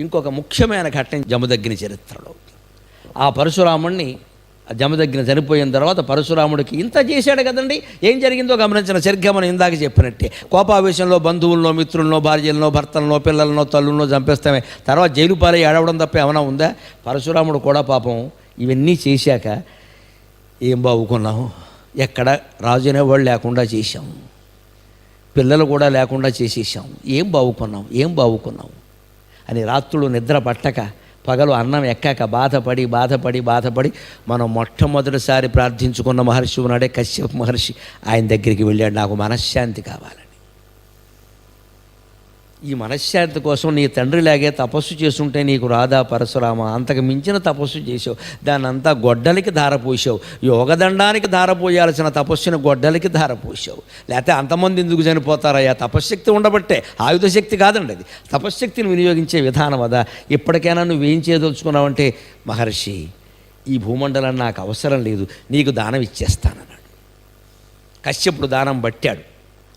ఇంకొక ముఖ్యమైన ఘట్టం జమదగ్ని చరిత్రలో. ఆ పరశురాముడిని జమదగ్ని చనిపోయిన తర్వాత పరశురాముడికి ఇంత చేశాడు కదండి, ఏం జరిగిందో గమనించిన. సరిగ్గా మనం ఇందాక చెప్పినట్టే కోపావేశంలో బంధువుల్లో, మిత్రుల్లో, భార్యలను, భర్తలను, పిల్లలను, తల్లులను చంపేస్తామే, తర్వాత జైలు పాలై ఏడవడం తప్ప ఏమైనా ఉందా? పరశురాముడు కూడా పాపం ఇవన్నీ చేశాక ఏం బావుకున్నాము, ఎక్కడ రాజు అనేవాళ్ళు లేకుండా చేశాం, పిల్లలు కూడా లేకుండా చేసేసాం, ఏం బావుకున్నాం అని రాత్రులు నిద్ర పట్టక పగలు అన్నం ఎక్కాక బాధపడి మనం మొట్టమొదటిసారి ప్రార్థించుకున్న మహర్షి ఉన్నాడే కశ్యప మహర్షి, ఆయన దగ్గరికి వెళ్ళాడు, నాకు మనశ్శాంతి కావాలని. ఈ మనశ్శాంతి కోసం నీ తండ్రిలాగే తపస్సు చేస్తుంటే నీకు రాదా పరశురామ? అంతకు మించిన తపస్సు చేసావు, దాన్ని అంతా గొడ్డలికి ధారపోసావు, యోగదండానికి ధారపోయాల్సిన తపస్సుని గొడ్డలికి ధారపోసావు. లేకపోతే అంతమంది ఎందుకు చనిపోతారయ్యా? తపశ్శక్తి ఉండబట్టే, ఆయుధ శక్తి కాదండి అది, తపశ్శక్తిని వినియోగించే విధానం అదా. ఇప్పటికైనా నువ్వేం చేయదలుచుకున్నావంటే, మహర్షి ఈ భూమండలం నాకు అవసరం లేదు, నీకు దానం ఇచ్చేస్తానన్నాడు. కశ్యపుడు దానం పట్టాడు,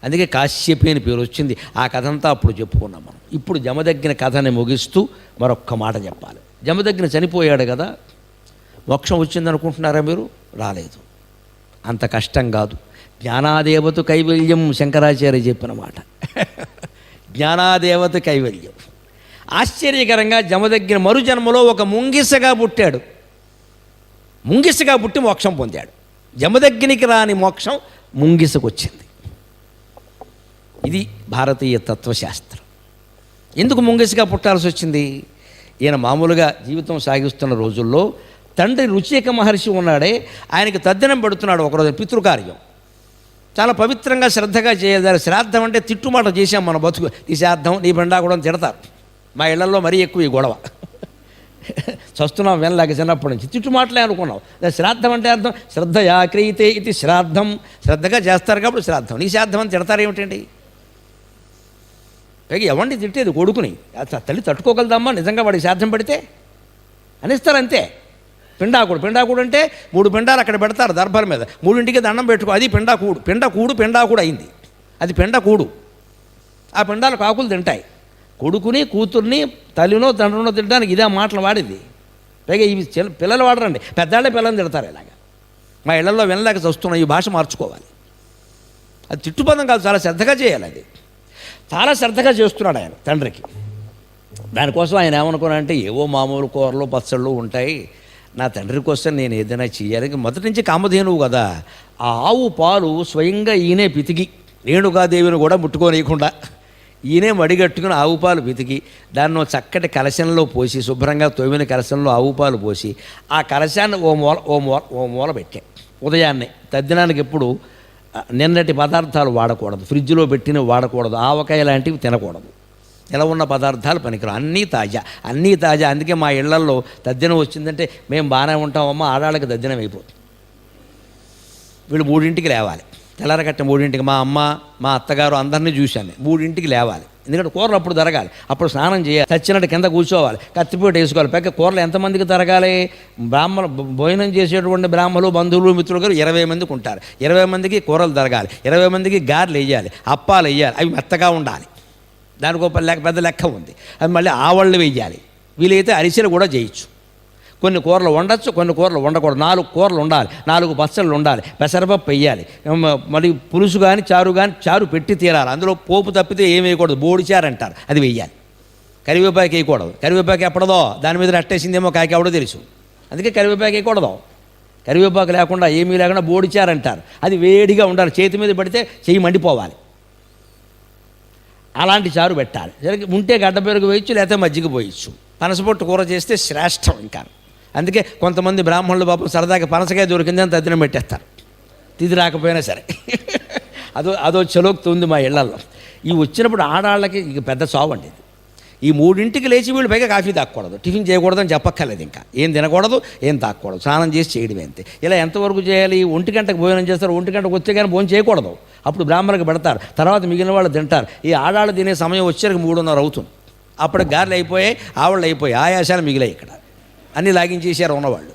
అందుకే కాశ్యపి అని పేరు వచ్చింది. ఆ కథ అంతా అప్పుడు చెప్పుకున్నాం మనం. ఇప్పుడు జమదగ్ని కథని ముగిస్తూ మరొక్క మాట చెప్పాలి. జమదగ్ని చనిపోయాడు కదా, మోక్షం వచ్చిందనుకుంటున్నారా మీరు? రాలేదు, అంత కష్టం కాదు. జ్ఞానాదేవత కైవల్యం, శంకరాచార్య చెప్పిన మాట. జ్ఞానాదేవత కైవల్యం. ఆశ్చర్యకరంగా జమదగ్ని మరుజన్మలో ఒక ముంగిసగా పుట్టాడు. ముంగిసగా పుట్టి మోక్షం పొందాడు. జమదగ్నికి రాని మోక్షం ముంగిసకు వచ్చింది. ఇది భారతీయ తత్వశాస్త్రం. ఎందుకు ముంగిసగా పుట్టాల్సి వచ్చింది? ఈయన మామూలుగా జీవితం సాగిస్తున్న రోజుల్లో తండ్రి రుచిక మహర్షి ఉన్నాడే, ఆయనకి తద్దినం పెడుతున్నాడు ఒకరోజు, పితృకార్యం చాలా పవిత్రంగా శ్రద్ధగా చేయాలి. శ్రాద్ధం అంటే తిట్టుమాట చేశాం మన బతుకు, ఈ శ్రాద్ధం నీ బండా కూడా తిడతారు. మా ఇళ్లలో మరీ ఎక్కువ ఈ గొడవ. చస్తున్నాం వెనలాగా చిన్నప్పటి నుంచి తిట్టుమాటలే అనుకున్నాం. శ్రాద్ధం అంటే అర్థం శ్రద్ధయా క్రియతే ఇది శ్రాద్ధం, శ్రద్ధగా చేస్తారు కాబట్టి శ్రాద్ధం. నీ శ్రాద్ధం అని తిడతారు ఏమిటండి? పైగా ఎవరిని తిట్టేది? కొడుకుని. తల్లి తట్టుకోగలదమ్మా నిజంగా వాడికి శ్రాద్ధం పెడితే అనిస్తారు అంతే. పిండాకుడు అంటే 3 పిండాలు అక్కడ పెడతారు దర్భల మీద, 3 దండం పెట్టుకో, అది పిండాకుడు అయింది, అది పిండకూడు. ఆ పిండాలు కాకులు తింటాయి. కొడుకుని, కూతుర్ని, తల్లినో తండ్రినో తినడానికి ఇదే మాటలు వాడింది. పైగా ఇవి పిల్లలు వాడరండి, పెద్దాళ్ళే పిల్లల్ని తిడతారు. ఇలాగా మా ఇళ్లలో వినలేక వస్తున్నాయి. ఈ భాష మార్చుకోవాలి. అది తిట్టుపదం కాదు, చాలా శ్రద్ధగా చేయాలి. అది చాలా శ్రద్ధగా చేస్తున్నాడు ఆయన తండ్రికి. దానికోసం ఆయన ఏమనుకున్నాడంటే, ఏవో మామూలు కూరలు పచ్చళ్ళు ఉంటాయి, నా తండ్రి కోసం నేను ఏదైనా చేయాలి. మొదటి నుంచి కామధేనువు కదా, ఆ ఆవు పాలు స్వయంగా ఈయనే పితికి, రేణుకాదేవిని కూడా ముట్టుకోనీయకుండా ఈయనే మడిగట్టుకుని ఆవు పాలు పితికి దాన్ని చక్కటి కలశంలో పోసి, శుభ్రంగా తొవ్విన కలశంలో ఆవు పాలు పోసి, ఆ కలశాన్ని ఓ మూల పెట్టా. ఉదయాన్నే తద్దినానికి ఎప్పుడు నిన్నటి పదార్థాలు వాడకూడదు, ఫ్రిడ్జ్లో పెట్టినవి వాడకూడదు, ఆవకాయ లాంటివి తినకూడదు, ఎలా ఉన్న పదార్థాలు పనికిరావు, అన్నీ తాజా. అందుకే మా ఇళ్లల్లో దద్దినం వచ్చిందంటే మేము బాగానే ఉంటామమ్మా, ఆడాళ్ళకి దద్దినం అయిపోతుంది. వీళ్ళు 3ంటికి లేవాలి, తెల్లారకట్ట 3ంటికి. మా అమ్మ, మా అత్తగారు అందరినీ చూశాను, 3ంటికి లేవాలి. ఎందుకంటే కూరలు అప్పుడు తరగాలి, అప్పుడు స్నానం చేయాలి, చచ్చినట్టు కింద కూర్చోవాలి, కత్తిపూట వేసుకోవాలి. పైగా కూరలు ఎంతమందికి తరగాలి? భోజనం చేసేటువంటి బ్రాహ్మలు, బంధువులు, మిత్రులు గారు 20 మందికి ఉంటారు. 20 మందికి కూరలు తరగాలి, 20 మందికి గారెలు వేయాలి, అప్పాలు వేయాలి, అవి మెత్తగా ఉండాలి. దానికి పెద్ద లెక్క ఉంది. అది మళ్ళీ ఆవళ్ళు వేయాలి. వీలైతే అరిసెలు కూడా చేయొచ్చు. కొన్ని కూరలు వండొచ్చు, కొన్ని కూరలు వండకూడదు. 4 కూరలు ఉండాలి, 4 పచ్చళ్ళు ఉండాలి, పెసరపప్పు వేయాలి, మరి పులుసు కానీ చారు పెట్టి తీరాలి. అందులో పోపు తప్పితే ఏం వేయకూడదు, బోడిచారు అంటారు, అది వేయాలి. కరివేపాకు వేయకూడదు, కరివేపాకు ఎప్పడదో దాని మీద అట్టేసిందేమో కాకి ఎవడో తెలుసు, అందుకే కరివేపాకు వేయకూడదు. కరివేపాకు లేకుండా ఏమీ లేకుండా బోడిచారు అంటారు, అది వేడిగా ఉండాలి, చేతి మీద పడితే చెయ్యి మండిపోవాలి. అలాంటి చారు పెట్టాలి. ఉంటే గడ్డ పెరుగు వేయచ్చు, లేకపోతే మజ్జిగ పోయచ్చు. పనసపొట్టు కూర చేస్తే శ్రేష్టం. ఇంకా అందుకే కొంతమంది బ్రాహ్మణులు పాపం సరదాగా పనసకాయ దొరికిందని తద్దినం పెట్టేస్తారు, తిది రాకపోయినా సరే. అదో చలోక్తి ఉంది మా ఇళ్లలో. ఈ వచ్చినప్పుడు ఆడాళ్ళకి ఇక పెద్ద చావండి ఇది. ఈ 3ంటికి లేచి వీళ్ళు పైగా కాఫీ తాగకూడదు, టిఫిన్ చేయకూడదని చెప్పక్కర్లేదు, ఇంకా ఏం తినకూడదు, ఏం తాగకూడదు, స్నానం చేసి చేయడమే అంతే. ఇలా ఎంతవరకు చేయాలి? 1 గంటకు భోజనం చేస్తారు, 1 గంటకు వచ్చే కానీ భోజనం చేయకూడదు, అప్పుడు బ్రాహ్మణులకు పెడతారు, తర్వాత మిగిలిన వాళ్ళు తింటారు. ఈ ఆడాళ్ళు తినే సమయం వచ్చేసరికి 3:30 అవుతుంది. అప్పుడు గారెలు అయిపోయాయి, ఆవళ్ళు అయిపోయాయి, ఆయాసాలు మిగిలాయి. ఇక్కడ అన్నీ లాగించేసారు ఉన్నవాళ్ళు.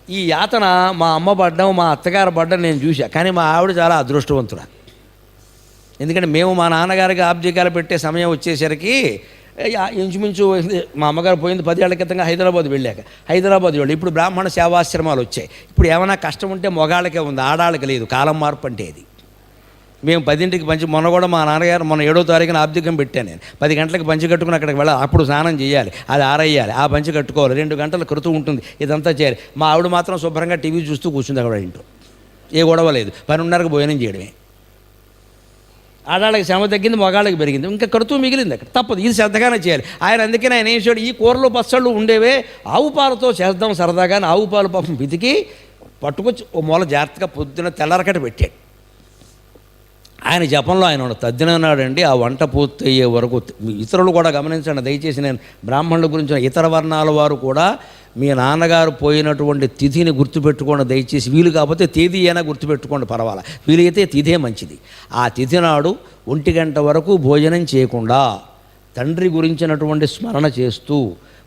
ఈ యాతన మా అమ్మ పడ్డం, మా అత్తగారు పడ్డం నేను చూసా. కానీ మా ఆవిడ చాలా అదృష్టవంతురా. ఎందుకంటే మేము మా నాన్నగారికి ఆబ్జికాలు పెట్టే సమయం వచ్చేసరికి ఇంచుమించు మా అమ్మగారు పోయింది 10 ఏళ్ల క్రితంగా హైదరాబాద్ వెళ్ళాక. హైదరాబాద్ వెళ్ళి ఇప్పుడు బ్రాహ్మణ సేవాశ్రమాలు వచ్చాయి. ఇప్పుడు ఏమైనా కష్టం ఉంటే మొగాళ్ళకే ఉంది, ఆడాళ్ళకి లేదు. కాలం మార్పు అంటే ఇది. మేము 10ంటికి పంచి, మొన్న కూడా మా నాన్నగారు మొన్న 7వ తారీఖున ఆబ్దికం పెట్టాను నేను. 10 గంటలకు పంచి కట్టుకుని అక్కడికి వెళ్ళాలి. అప్పుడు స్నానం చేయాలి, అది ఆరయ్యాలి, ఆ పంచి కట్టుకోవాలి, 2 గంటల క్రితం ఉంటుంది, ఇదంతా చేయాలి. మా ఆవిడ మాత్రం శుభ్రంగా టీవీ చూస్తూ కూర్చుంది అక్కడ ఇంట్లో. ఏ గొడవ లేదు, 12:30కు భోజనం చేయడమే. ఆడాళ్ళకి శ్రమ తగ్గింది, మగాళ్ళకి పెరిగింది, ఇంకా కడుతూ మిగిలింది అక్కడ. తప్పదు, ఇది శ్రద్ధగానే చేయాలి. అందుకని ఆయన ఏం చేశాడు, ఈ కూరలు పచ్చళ్ళు ఉండేవే ఆవు పాలతో చేద్దాం సరదాగానే. ఆవు పాలు పాపం వెతికి పట్టుకొచ్చి ఓ మూల జాగ్రత్తగా పొద్దున తెల్లరకట పెట్టాడు. ఆయన జపంలో ఆయన తద్దినన్నాడండి. ఆ వంట పూర్తయ్యే వరకు ఇతరులు కూడా గమనించండి దయచేసి, నేను బ్రాహ్మణుల గురించి, ఇతర వర్ణాల వారు కూడా మీ నాన్నగారు పోయినటువంటి తిథిని గుర్తుపెట్టుకోండి దయచేసి. వీలు కాకపోతే తేదీ అయినా గుర్తుపెట్టుకోండి, పర్వాలా. వీలైతే తిథే మంచిది. ఆ తిథి నాడు 1 గంట వరకు భోజనం చేయకుండా తండ్రి గురించినటువంటి స్మరణ చేస్తూ,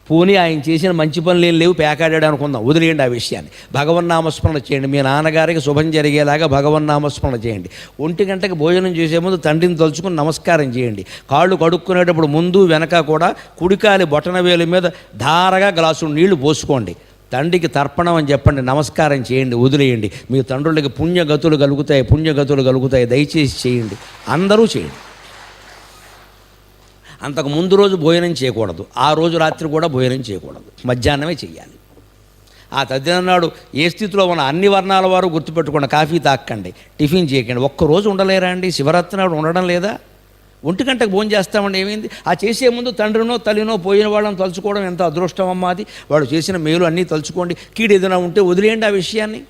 పోనీ ఆయన చేసిన మంచి పనులు ఏం లేవు, పేకాడాడు అనుకుందాం, వదిలేయండి ఆ విషయాన్ని. భగవన్నామస్మరణ చేయండి. మీ నాన్నగారికి శుభం జరిగేలాగా భగవన్నామస్మరణ చేయండి. 1 గంటకి భోజనం చేసే ముందు తండ్రిని తలుచుకుని నమస్కారం చేయండి. కాళ్ళు కడుక్కునేటప్పుడు ముందు వెనక కూడా కుడికాలి బొటనవేలు మీద ధారగా గ్లాసు నీళ్లు పోసుకోండి. తండ్రికి తర్పణం అని చెప్పండి, నమస్కారం చేయండి, వదిలేయండి. మీ తండ్రులకి పుణ్యగతులు కలుగుతాయి. దయచేసి చేయండి, అందరూ చేయండి. అంతకు ముందు రోజు భోజనం చేయకూడదు, ఆ రోజు రాత్రి కూడా భోజనం చేయకూడదు, మధ్యాహ్నమే చేయాలి. ఆ తద్దినాడు ఏ స్థితిలో ఉన్న అన్ని వర్ణాల వారు గుర్తుపెట్టుకోండి, కాఫీ తాక్కండి, టిఫిన్ చేయకండి. ఒక్కరోజు ఉండలేరా అండి? శివరాత్రి నాడు ఉండడం లేదా? 1 గంటకు భోజనం చేస్తామండి, ఏమైంది? ఆ చేసే ముందు తండ్రినో తల్లినో పోయిన వాళ్ళని తలుచుకోవడం ఎంత అదృష్టం అమ్మా అది. వాడు చేసిన మేలు అన్నీ తలుచుకోండి. కీడు ఏదైనా ఉంటే వదిలేయండి ఆ విషయాన్ని.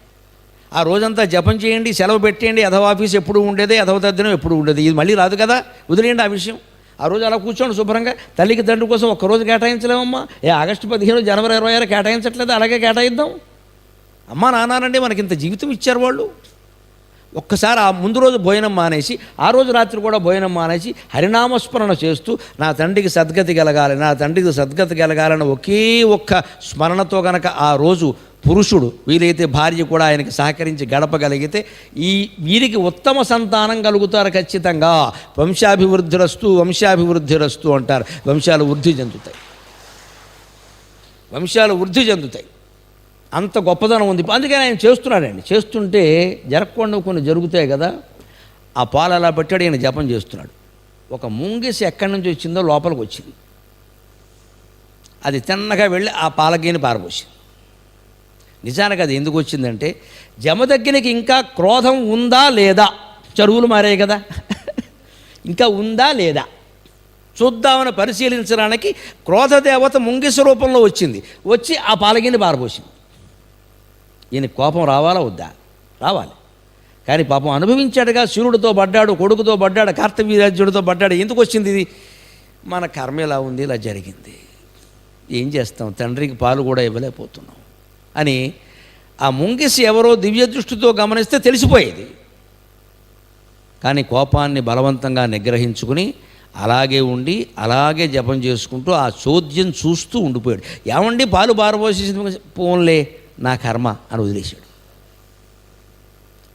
ఆ రోజంతా జపం చేయండి, సెలవు పెట్టేయండి. అధవ ఆఫీస్ ఎప్పుడు ఉండేదే, అధవ తద్దినం ఎప్పుడు ఉండేది, ఇది మళ్ళీ రాదు కదా, వదిలేయండి ఆ విషయం. ఆ రోజు అలా కూర్చోండి శుభ్రంగా. తల్లికి తండ్రి కోసం ఒక్కరోజు కేటాయించలేమమ్మా. ఆగస్టు 15 జనవరి 26 కేటాయించట్లేదు, అలాగే కేటాయిద్దాం. అమ్మా నాన్నండి మనకి ఇంత జీవితం ఇచ్చారు వాళ్ళు. ఒక్కసారి ఆ ముందు రోజు భోజనం మానేసి, ఆ రోజు రాత్రి కూడా భోజనం మానేసి హరినామస్మరణ చేస్తూ నా తండ్రికి సద్గతి కలగాలని ఒకే ఒక్క స్మరణతో గనక ఆ రోజు పురుషుడు, వీలైతే భార్య కూడా ఆయనకి సహకరించి గడపగలిగితే వీరికి ఉత్తమ సంతానం కలుగుతారు ఖచ్చితంగా. వంశాభివృద్ధిరస్తు అంటారు. వంశాలు వృద్ధి చెందుతాయి. అంత గొప్పదనం ఉంది. అందుకని ఆయన చేస్తున్నాడండి. చేస్తుంటే జరగకుండా కొన్ని జరుగుతాయి కదా. ఆ పాలు అలా పెట్టాడు, ఆయన జపం చేస్తున్నాడు. ఒక ముంగిసి ఎక్కడి నుంచి వచ్చిందో లోపలికి వచ్చింది. అది తిన్నగా వెళ్ళి ఆ పాలగీని పారబోసింది. నిజానికి అది ఎందుకు వచ్చిందంటే, జమదగ్నికి ఇంకా క్రోధం ఉందా లేదా, చెరువులు మారాయి కదా, ఇంకా ఉందా లేదా చూద్దామని పరిశీలించడానికి క్రోధదేవత ముంగిస రూపంలో వచ్చి ఆ పాలగిని పారబోసింది. ఈయన కోపం రావాలా వద్దా? రావాలి. కానీ పాపం అనుభవించాడుగా. శివుడితో పడ్డాడు, కొడుకుతో పడ్డాడు, కార్తవీర్యార్జునుడితో పడ్డాడు. ఎందుకు వచ్చింది ఇది? మన కర్మ ఎలా ఉంది, ఇలా జరిగింది, ఏం చేస్తాం, తండ్రికి పాలు కూడా ఇవ్వలేకపోతున్నాం అని ఆ ముంగిసి ఎవరో దివ్య దృష్టితో గమనిస్తే తెలిసిపోయేది. కానీ కోపాన్ని బలవంతంగా నిగ్రహించుకుని అలాగే ఉండి అలాగే జపం చేసుకుంటూ ఆ చోద్యం చూస్తూ ఉండిపోయాడు. ఏమండి పాలు బారబోసేసి పోన్లే నా కర్మ అని వదిలేశాడు.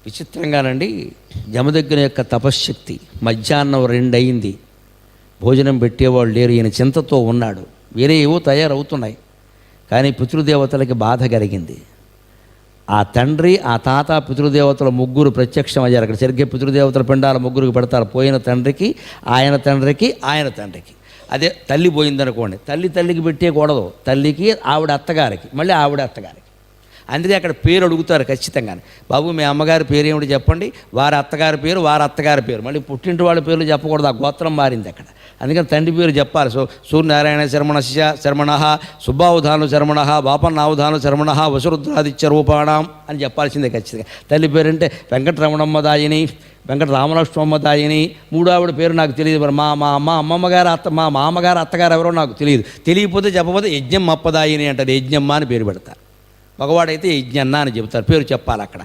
విచిత్రంగానండి, జమదగ్ని యొక్క తపశ్శక్తి. మధ్యాహ్నం 2 అయింది, భోజనం పెట్టేవాళ్ళు లేరు, ఈయన చింతతో ఉన్నాడు. వేరే ఏవో తయారవుతున్నాయి. కానీ పితృదేవతలకి బాధ కలిగింది. ఆ తండ్రి, ఆ తాత, పితృదేవతల ముగ్గురు ప్రత్యక్షమయ్యారు అక్కడ. సరిగ్గా పితృదేవతల పిండాల ముగ్గురికి పెడతారు. పోయిన తండ్రికి, ఆయన తండ్రికి. అదే తల్లి పోయిందనుకోండి, తల్లికి పెట్టేయకూడదు. తల్లికి, ఆవిడ అత్తగారికి, మళ్ళీ ఆవిడ అత్తగారికి. అందుకే అక్కడ పేరు అడుగుతారు ఖచ్చితంగానే. బాబు మీ అమ్మగారి పేరు ఏమిటి చెప్పండి, వారి అత్తగారి పేరు, మళ్ళీ పుట్టింటి వాళ్ళ పేర్లు చెప్పకూడదు, ఆ గోత్రం మారింది అక్కడ. అందుకని తండ్రి పేరు చెప్పాలి. సూర్యనారాయణ శర్మణ, సుబ్బావుధాను శర్మణ, బాపన్నావుధాను శర్మణ, వసురుద్రాదిత్య రూపాణం అని చెప్పాల్సిందే ఖచ్చితంగా. తల్లి పేరంటే వెంకటరమణమ్మ దాయిని, వెంకటరామలక్ష్మమ్మ దాయిని. మూడోవిడ పేరు నాకు తెలియదు. మా మామగారు అత్తగారు ఎవరో నాకు తెలియకపోతే చెప్పకపోతే యజ్ఞమ్మప్పదాయిని అంటారు. యజ్ఞమ్మ అని పేరు పెడతారు. మగవాడైతే యజ్ఞన్న అని చెబుతారు. పేరు చెప్పాలి అక్కడ.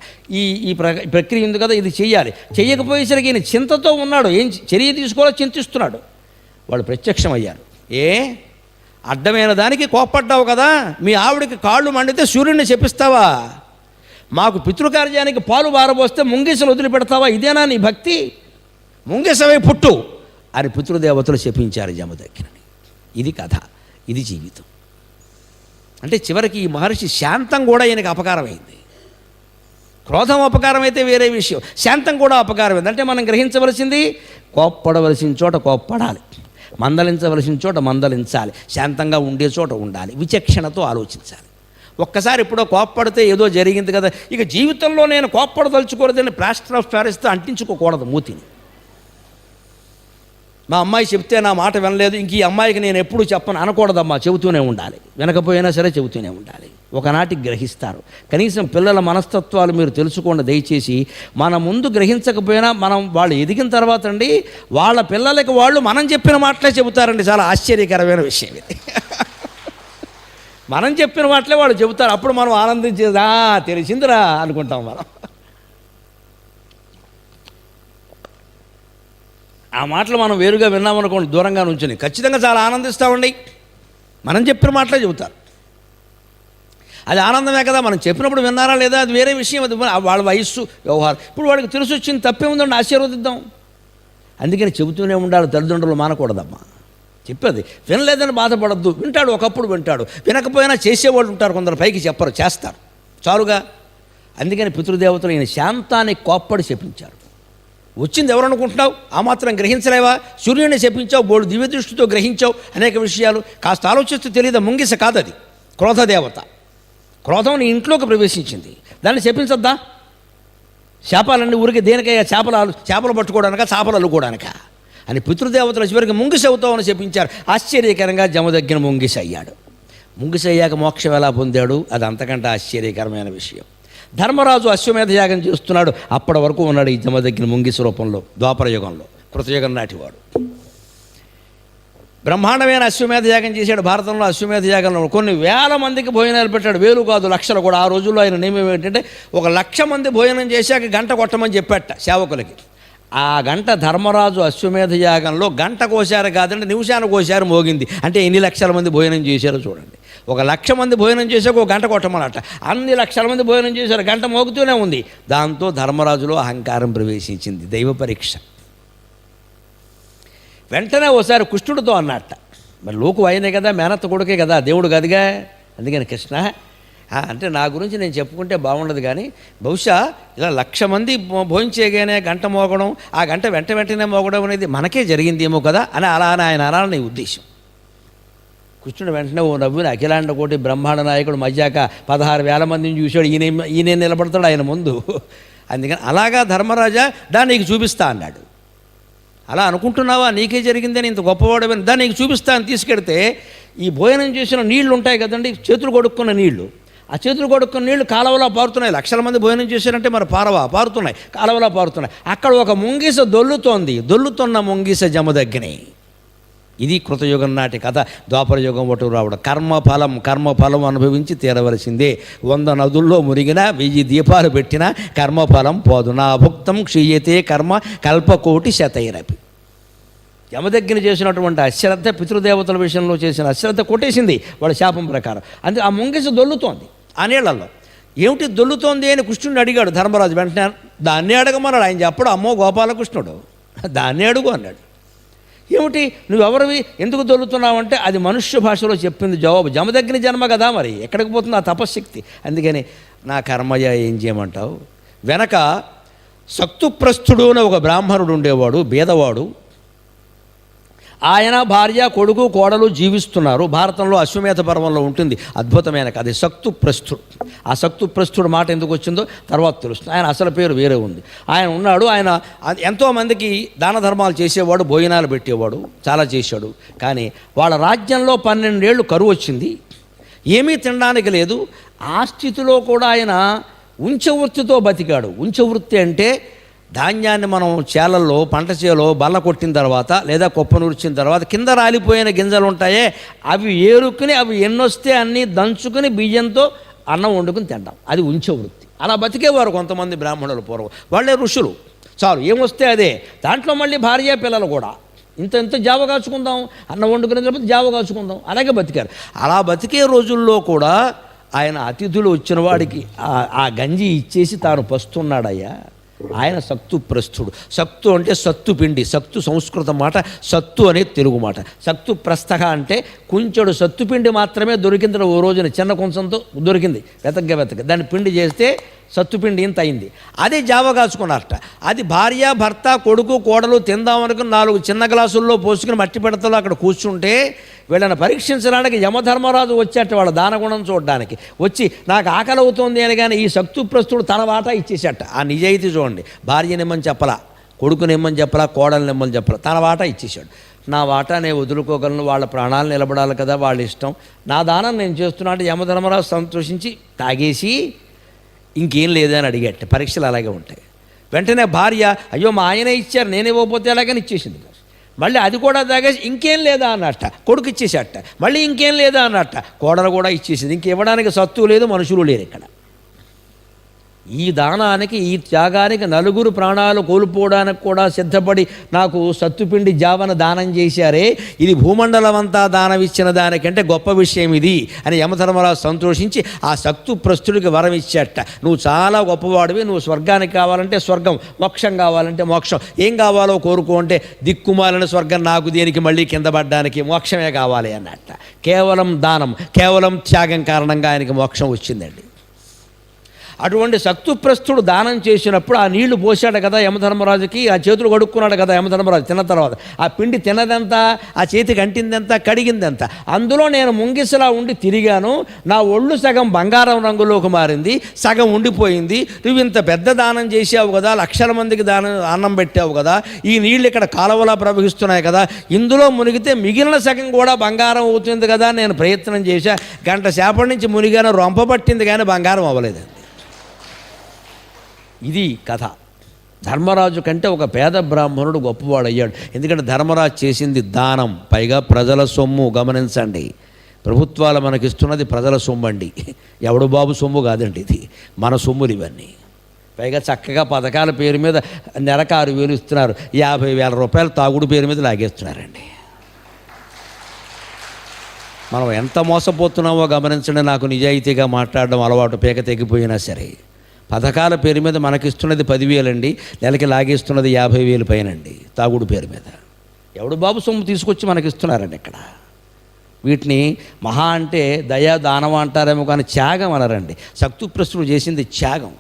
ఈ ప్రక్రియ ఉంది కదా, ఇది చెయ్యాలి. చెయ్యకపోయేసరికి ఈయన చింతతో ఉన్నాడు. ఏం చర్య తీసుకోవాలో చింతిస్తున్నాడు. వాళ్ళు ప్రత్యక్షమయ్యారు. అడ్డమైన దానికి కోప్పడ్డావు కదా, మీ ఆవిడకి కాళ్ళు మండితే సూర్యుడిని శపిస్తావా, మాకు పితృకార్యానికి పాలు బారబోస్తే ముంగిసలు వదిలిపెడతావా, ఇదేనా నీ భక్తి, ముంగిసవై పుట్టు అని పితృదేవతలు శపించారు జమదగ్ని. ఇది కథ, ఇది జీవితం. అంటే చివరికి ఈ మహర్షి శాంతం కూడా ఈయనకి అపకారమైంది. క్రోధం అపకారం అయితే వేరే విషయం, శాంతం కూడా అపకారమైంది. అంటే మనం గ్రహించవలసింది, కోప్పడవలసిన చోట కోప్పడాలి, మందలించవలసిన చోట మందలించాలి, శాంతంగా ఉండే చోట ఉండాలి, విచక్షణతో ఆలోచించాలి. ఒక్కసారి ఎప్పుడో కోప్పడితే ఏదో జరిగింది కదా, ఇక జీవితంలో నేను కోప్పడదలుచుకోలేదని ప్లాస్టర్ ఆఫ్ ప్యారిస్తో అంటించుకోకూడదు మూతిని. మా అమ్మాయి చెప్తే నా మాట వినలేదు, ఇంక ఈ అమ్మాయికి నేను ఎప్పుడు చెప్పను అనకూడదమ్మా, చెబుతూనే ఉండాలి, వినకపోయినా సరే చెబుతూనే ఉండాలి. ఒకనాటికి గ్రహిస్తారు. కనీసం పిల్లల మనస్తత్వాలు మీరు తెలుసుకోండి దయచేసి. మన ముందు గ్రహించకపోయినా మనం వాళ్ళు ఎదిగిన తర్వాత అండి వాళ్ళ పిల్లలకి వాళ్ళు మనం చెప్పిన మాటలే చెబుతారండి. చాలా ఆశ్చర్యకరమైన విషయం ఇది. మనం చెప్పిన మాటలే వాళ్ళు చెబుతారు. అప్పుడు మనం ఆనందించేదా తెలిసిందిరా అనుకుంటాం మనం. ఆ మాటలు మనం వేరుగా విన్నామనుకోండి, దూరంగా నుంచుని ఖచ్చితంగా చాలా ఆనందిస్తామండి. మనం చెప్పిన మాటలే చెబుతారు. అది ఆనందమే కదా. మనం చెప్పినప్పుడు విన్నారా లేదా అది వేరే విషయం. అది వాళ్ళ వయస్సు వ్యవహారం. ఇప్పుడు వాడికి తెలిసి వచ్చింది, తప్పే ఉందండి, ఆశీర్వదిద్దాం. అందుకని చెబుతూనే ఉండాలి. తల్లిదండ్రులు మానకూడదమ్మా. చెప్పేది వినలేదని బాధపడద్దు. వింటాడు, ఒకప్పుడు వింటాడు. వినకపోయినా చేసేవాళ్ళు ఉంటారు, కొందరు పైకి చెప్పరు, చేస్తారు చాలుగా. అందుకని పితృదేవతలు ఈయన శాంతాన్ని కోప్పడి చెప్పించారు. వచ్చింది ఎవరనుకుంటున్నావు, ఆ మాత్రం గ్రహించలేవా? సూర్యుడిని చెప్పించావు, బోడు దివ్య దృష్టితో గ్రహించావు అనేక విషయాలు. కాస్త ఆలోచిస్తూ తెలియదా? ముంగిస కాదది, క్రోధదేవత. క్రోధం నీ ఇంట్లోకి ప్రవేశించింది, దాన్ని చెప్పించద్దా? చేపలన్నీ ఊరికి దేనికయ్యా? చేపలు పట్టుకోవడానిక, చేపలు అల్లుకోవడానిక అని పితృదేవతల చివరికి ముంగిస అవుతామని చెప్పించారు. ఆశ్చర్యకరంగా జమదగ్గిన ముంగిస అయ్యాడు. ముంగిస అయ్యాక మోక్షం ఎలా పొందాడు? అది అంతకంటే ఆశ్చర్యకరమైన విషయం. ధర్మరాజు అశ్వమేధ యాగం చేస్తున్నాడు. అప్పటి వరకు ఉన్నాడు ఈ జమదగ్గిన ముంగిస రూపంలో. ద్వాపరయుగంలో, కృతయుగం నాటివాడు. బ్రహ్మాండమైన అశ్వమేధ యాగం చేశాడు. భారతంలో అశ్వమేధ యాగంలో కొన్ని వేల మందికి భోజనాలు పెట్టాడు. వేలు కాదు, లక్షలు కూడా. ఆ రోజుల్లో ఆయన నియమం ఏంటంటే 1,00,000 మంది భోజనం చేశాక గంట కొట్టమని చెప్పాట సేవకులకి. ఆ గంట ధర్మరాజు అశ్వమేధ యాగంలో గంట కోశారు కాదంటే నిమిషాన్ని కోశారు మోగింది. అంటే ఎన్ని లక్షల మంది భోజనం చేశారో చూడండి. 1,00,000 మంది భోజనం చేశాక ఒక గంట కొట్టమన్నట. అన్ని లక్షల మంది భోజనం చేశారు, గంట మోగుతూనే ఉంది. దాంతో ధర్మరాజులో అహంకారం ప్రవేశించింది. దైవ పరీక్ష. వెంటనే ఓసారి కృష్ణుడితో అన్నట్ట, మరి లోకు అయినే కదా, మేనత్త కొడుకే కదా, దేవుడు కదిగా. అందుకని కృష్ణ అంటే నా గురించి నేను చెప్పుకుంటే బాగుండదు, కానీ బహుశా ఇలా 1,00,000 మంది భోంచేయగానే గంట మోగడం, ఆ గంట వెంటనే మోగడం అనేది మనకే జరిగిందేమో కదా అని ఆయన అనాలని ఉద్దేశం. కృష్ణుడు వెంటనే ఓ నవ్వుని అఖిలాండ కోటి బ్రహ్మాండ నాయకుడు మధ్యాక 16,000 మందిని చూశాడు. ఈయన నిలబడతాడు ఆయన ముందు. అందుకని అలాగా ధర్మరాజా దాన్ని నీకు చూపిస్తా అన్నాడు. అలా అనుకుంటున్నావా నీకే జరిగిందని, ఇంత గొప్పవాడమని? దాన్ని నీకు చూపిస్తా అని తీసుకెడితే ఈ భోజనం చేసిన నీళ్లు ఉంటాయి కదండి, చేతులు కొడుక్కున్న నీళ్లు. ఆ చేతులు కొడుకున్న నీళ్లు కాలువలా పారుతున్నాయి. 1,00,000 మంది భోజనం చేశారంటే మరి పారుతున్నాయి, కాలువలా పారుతున్నాయి. అక్కడ ఒక ముంగిస దొల్లుతున్న ముంగిస జమదగ్గిని. ఇది కృతయుగం నాటి కథ. ద్వాపరయుగం ఒటు రావడం. కర్మఫలం అనుభవించి తీరవలసిందే. 100 నదుల్లో మురిగినా, 1000 దీపాలు పెట్టినా కర్మఫలం పోదు. నా భుక్తం క్షీయతే కర్మ కల్పకోటి శతైరపి. యమదగ్గిని చేసినటువంటి అశ్రద్ధ, పితృదేవతల విషయంలో చేసిన అశ్రద్ధ కొట్టేసింది వాడి శాపం ప్రకారం. అందుకే ఆ ముంగిస దొల్లుతోంది ఆ నీళ్లలో. ఏమిటి దొల్లుతోంది అని కృష్ణుడిని అడిగాడు ధర్మరాజు. వెంటనే దాన్ని అడగమన్నాడు. ఆయన చెప్పడు, అమ్మో గోపాలకృష్ణుడు, దాన్ని అడుగు అన్నాడు. ఏమిటి నువ్వెవరివి, ఎందుకు దొల్లుతున్నావంటే అది మనుష్య భాషలో చెప్పింది జవాబు. జమదగ్ని జన్మ కదా, మరి ఎక్కడికి పోతుంది ఆ తపశ్శక్తి. అందుకని నా కర్మయ్య ఏం చేయమంటావు? వెనక సక్తుప్రస్థుడు అని ఒక బ్రాహ్మణుడు ఉండేవాడు, బీదవాడు. ఆయన భార్య, కొడుకు, కోడలు జీవిస్తున్నారు. భారతంలో అశ్వమేధ పర్వంలో ఉంటుంది అద్భుతమైన కథ సక్తుప్రస్థుడు. ఆ సక్తుప్రస్థుడు మాట ఎందుకు వచ్చిందో తర్వాత తెలుస్తుంది. ఆయన అసలు పేరు వేరే ఉంది. ఆయన ఉన్నాడు. ఆయన ఎంతోమందికి దాన ధర్మాలు చేసేవాడు, భోజనాలు పెట్టేవాడు, చాలా చేశాడు. కానీ వాళ్ళ రాజ్యంలో 12 ఏళ్ళు కరువు వచ్చింది. ఏమీ తినడానికి లేదు. ఆ స్థితిలో కూడా ఆయన ఉంచవృత్తితో బతికాడు. ఉంచవృత్తి అంటే ధాన్యాన్ని మనం చేలల్లో, పంట చేలో బల్ల కొట్టిన తర్వాత లేదా కుప్ప నూర్చిన తర్వాత కింద రాలిపోయిన గింజలు ఉంటాయే, అవి ఏరుకుని అవి ఎన్నొస్తే అన్నీ దంచుకుని బియ్యంతో అన్నం వండుకుని తింటాం. అది ఉంచవృత్తి. అలా బతికేవారు కొంతమంది బ్రాహ్మణులు పూర్వం. వాళ్ళే ఋషులు. చాలు ఏమొస్తే అదే. దాంట్లో మళ్ళీ భార్య పిల్లలు కూడా ఇంత జావ కాచుకుందాం, అన్నం వండుకునే తర్వాత జావ కాచుకుందాం, అలాగే బతికారు. అలా బతికే రోజుల్లో కూడా ఆయన అతిథులు వచ్చిన వాడికి ఆ గంజి ఇచ్చేసి తాను పస్తున్నాడయ్యా. ఆయన సక్తుప్రస్థుడు. సక్తు అంటే సత్తు పిండి. సక్తు సంస్కృత మాట, సత్తు అనేది తెలుగు మాట. సక్తుప్రస్థ అంటే కుంచెడు సత్తుపిండి మాత్రమే దొరికింది ఓ రోజున, చిన్న కొంచెంతో దొరికింది, వెతక దాన్ని పిండి చేస్తే సత్తుపిండి ఇంత అయింది. అది జావ కాచుకున్నారట. అది భార్య భర్త కొడుకు కోడలు తిందామనుకుని 4 చిన్న గ్లాసుల్లో పోసుకుని మట్టి పెడతలో అక్కడ కూర్చుంటే వీళ్ళని పరీక్షించడానికి యమధర్మరాజు వచ్చేట వాళ్ళ దానగుణం చూడడానికి. వచ్చి నాకు ఆకలి అవుతుంది అని కానీ ఈ సక్తుప్రస్థుడు తన వాటా ఇచ్చేసేట. ఆ నిజాయితీ చూడండి. భార్య నిమ్మని చెప్పలా, కొడుకు నిమ్మని చెప్పలా, కోడలు నిమ్మని చెప్పలా, తన వాటా ఇచ్చేసాడు. నా వాటా నేను వదులుకోగలను, వాళ్ళ ప్రాణాలు నిలబడాలి కదా, వాళ్ళ ఇష్టం, నా దానం నేను చేస్తున్నా అంటే యమధర్మరాజు సంతోషించి తాగేసి ఇంకేం లేదని అడిగట్ట. పరీక్షలు అలాగే ఉంటాయి. వెంటనే భార్య అయ్యో మా ఆయనే ఇచ్చారు నేనే ఇవ్వకపోతే అలాగని ఇచ్చేసింది. మళ్ళీ అది కూడా తాగేసి ఇంకేం లేదా అన్నట్ట. కొడుకు ఇచ్చేసేట. మళ్ళీ ఇంకేం లేదా అన్నట్ట. కోడలు కూడా ఇచ్చేసింది. ఇంకివ్వడానికి సత్తు లేదు, మనుషులు లేరు ఇక్కడ. ఈ దానానికి, ఈ త్యాగానికి 4 ప్రాణాలు కోల్పోవడానికి కూడా సిద్ధపడి నాకు సత్తుపిండి జావన దానం చేశారే, ఇది భూమండలం అంతా దానం ఇచ్చిన దానికంటే గొప్ప విషయం ఇది అని యమధర్మరాజు సంతోషించి ఆ సక్తుప్రస్థుడికి వరం ఇచ్చేట. నువ్వు చాలా గొప్పవాడివి, నువ్వు స్వర్గానికి కావాలంటే స్వర్గం, మోక్షం కావాలంటే మోక్షం, ఏం కావాలో కోరుకో అంటే దిక్కుమాలిన స్వర్గం నాకు దేనికి, మళ్ళీ కింద పడ్డానికి, మోక్షమే కావాలి అన్నట్ట. కేవలం దానం, కేవలం త్యాగం కారణంగా ఆయనకి మోక్షం వచ్చిందండి. అటువంటి సక్తుప్రస్థుడు దానం చేసినప్పుడు ఆ నీళ్లు పోసాడు కదా యమధర్మరాజుకి, ఆ చేతులు కడుక్కున్నాడు కదా యమధర్మరాజు తిన్న తర్వాత. ఆ పిండి తిన్నదంతా, ఆ చేతికి అంటిందంతా, కడిగిందంతా. అందులో నేను ముంగిసలా ఉండి తిరిగాను, నా ఒళ్ళు సగం బంగారం రంగులోకి మారింది, సగం ఉండిపోయింది. నువ్వు ఇంత పెద్ద దానం చేసావు కదా, లక్షల మందికి అన్నం పెట్టావు కదా, ఈ నీళ్ళు ఇక్కడ కాలువలా ప్రవహిస్తున్నాయి కదా, ఇందులో మునిగితే మిగిలిన సగం కూడా బంగారం అవుతుంది కదా, నేను ప్రయత్నం చేశా, గంట సేపటి నుంచి మునిగాను, రొంప పట్టింది కానీ బంగారం అవ్వలేదు. ఇది కథ. ధర్మరాజు కంటే ఒక పేద బ్రాహ్మణుడు గొప్పవాడు అయ్యాడు. ఎందుకంటే ధర్మరాజు చేసింది దానం, పైగా ప్రజల సొమ్ము. గమనించండి, ప్రభుత్వాలు మనకిస్తున్నది ప్రజల సొమ్ము అండి, ఎవడు బాబు సొమ్ము కాదండి, ఇది మన సొమ్ములు ఇవన్నీ. పైగా చక్కగా పథకాల పేరు మీద నెలకు 6,000 ఇస్తున్నారు, 50,000 రూపాయలు తాగుడు పేరు మీద లాగేస్తున్నారండి. మనం ఎంత మోసపోతున్నామో గమనించండి. నాకు నిజాయితీగా మాట్లాడడం అలవాటు, పేక తెగిపోయినా సరే. పథకాల పేరు మీద మనకిస్తున్నది 10,000 అండి, నెలకి లాగేస్తున్నది 50,000 పైనండి తాగుడు పేరు మీద. ఎవడు బాబు సొమ్ము తీసుకొచ్చి మనకిస్తున్నారండి ఇక్కడ. వీటిని మహా అంటే దయా దానం అంటారేమో కానీ త్యాగం అనరండి. సక్తుప్రస్థుడు చేసింది త్యాగం,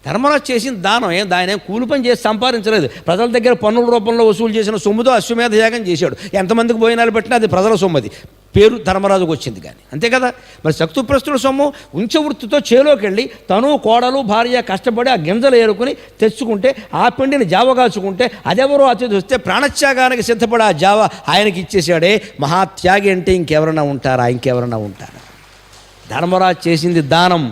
ధర్మరాజు చేసిన దానం. దాని కూలి పని చేసి సంపాదించలేదు, ప్రజల దగ్గర పన్నుల రూపంలో వసూలు చేసిన సొమ్ముతో అశ్వమేధ యాగం చేశాడు. ఎంతమందికి భోజనాలు పెట్టినా అది ప్రజల సొమ్ము, అది పేరు ధర్మరాజుకు వచ్చింది కానీ, అంతే కదా. మరి సక్తుప్రస్థుడు సొమ్ము ఉంచవృత్తితో చేలోకి వెళ్ళి తను కోడలు భార్య కష్టపడి ఆ గింజలు ఏరుకుని తెచ్చుకుంటే, ఆ పిండిని జావగాచుకుంటే, అదెవరో అతిథి వస్తే ప్రాణత్యాగానికి సిద్ధపడి ఆ జావ ఆయనకి ఇచ్చేసాడే. మహాత్యాగి అంటే ఇంకెవరైనా ఉంటారా? ఇంకెవరైనా ఉంటారా? ధర్మరాజు చేసింది దానం,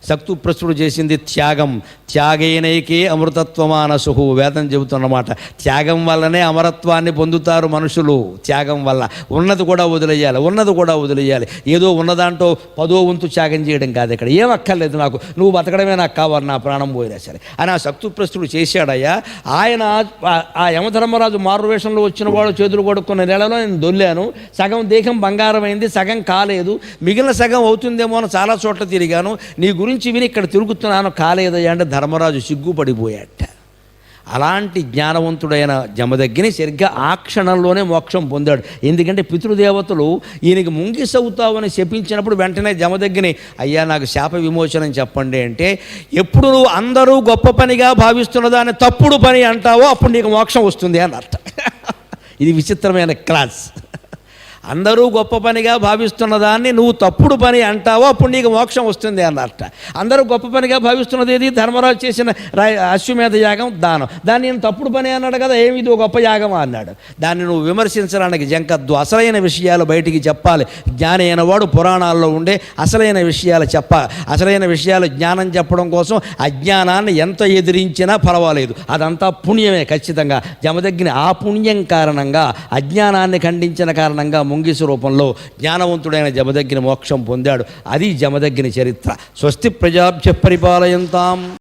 సక్తుప్రస్థుడు చేసింది త్యాగం. త్యాగేనైకే అమృతత్వమానసు, వేదం చెబుతున్నమాట. త్యాగం వల్లనే అమరత్వాన్ని పొందుతారు మనుషులు. త్యాగం వల్ల ఉన్నది కూడా వదిలేయాలి. ఏదో ఉన్నదాంట్లో 10వ వంతు త్యాగం చేయడం కాదు. ఇక్కడ ఏం అక్కర్లేదు, నాకు నువ్వు బతకడమే నాకు కావాలి, నా ప్రాణం పోయినా సరే అని ఆ సక్తుప్రస్థుడు చేశాడయ్యా. ఆయన ఆ యమధర్మరాజు మారువేషంలో వచ్చిన వాడు చేతులు కొడుకున్న నెలలో నేను దొల్లాను, సగం దేహం బంగారం అయింది, సగం కాలేదు, మిగిలిన సగం అవుతుందేమో అని చాలా చోట్ల తిరిగాను, నీ గురించి విని ఇక్కడ తిరుగుతున్నాను, కాలేదయ్యా అంటే ధర్మరాజు సిగ్గుపడిపోయాట. అలాంటి జ్ఞానవంతుడైన జమదగ్ని సరిగ్గా ఆ క్షణంలోనే మోక్షం పొందాడు. ఎందుకంటే పితృదేవతలు ఈయనకి ముంగిసవుతావని శపించినప్పుడు వెంటనే జమదగ్ని అయ్యా నాకు శాప విమోచనం చెప్పండి అంటే, ఎప్పుడు నువ్వు అందరూ గొప్ప పనిగా భావిస్తున్నదాన్ని తప్పుడు పని అంటావో అప్పుడు నీకు మోక్షం వస్తుంది అని అర్థం. ఇది విచిత్రమైన క్లాస్. అందరూ గొప్ప పనిగా భావిస్తున్న దాన్ని నువ్వు తప్పుడు పని అంటావో అప్పుడు నీకు మోక్షం వస్తుంది అన్నట్ట. అందరూ గొప్ప పనిగా భావిస్తున్నది ఏది? ధర్మరాజు చేసిన అశ్వమేధ యాగం, దానం. దాన్ని నేను తప్పుడు పని అన్నాడు కదా, ఏమి ఇది గొప్ప యాగమా అన్నాడు. దాన్ని నువ్వు విమర్శించడానికి జంకద్దు, అసలైన విషయాలు బయటికి చెప్పాలి. జ్ఞాని అయినవాడు పురాణాల్లో ఉండే అసలైన విషయాలు అసలైన విషయాలు జ్ఞానం చెప్పడం కోసం అజ్ఞానాన్ని ఎంత ఎదిరించినా పర్వాలేదు, అదంతా పుణ్యమే ఖచ్చితంగా. జమదగ్ని ఆ పుణ్యం కారణంగా, అజ్ఞానాన్ని ఖండించిన కారణంగా ముంగిసు రూపంలో జ్ఞానవంతుడైన జమదగ్ని మోక్షం పొందాడు. అది జమదగ్ని చరిత్ర. స్వస్తి ప్రజాభ్య పరిపాలయంతాం.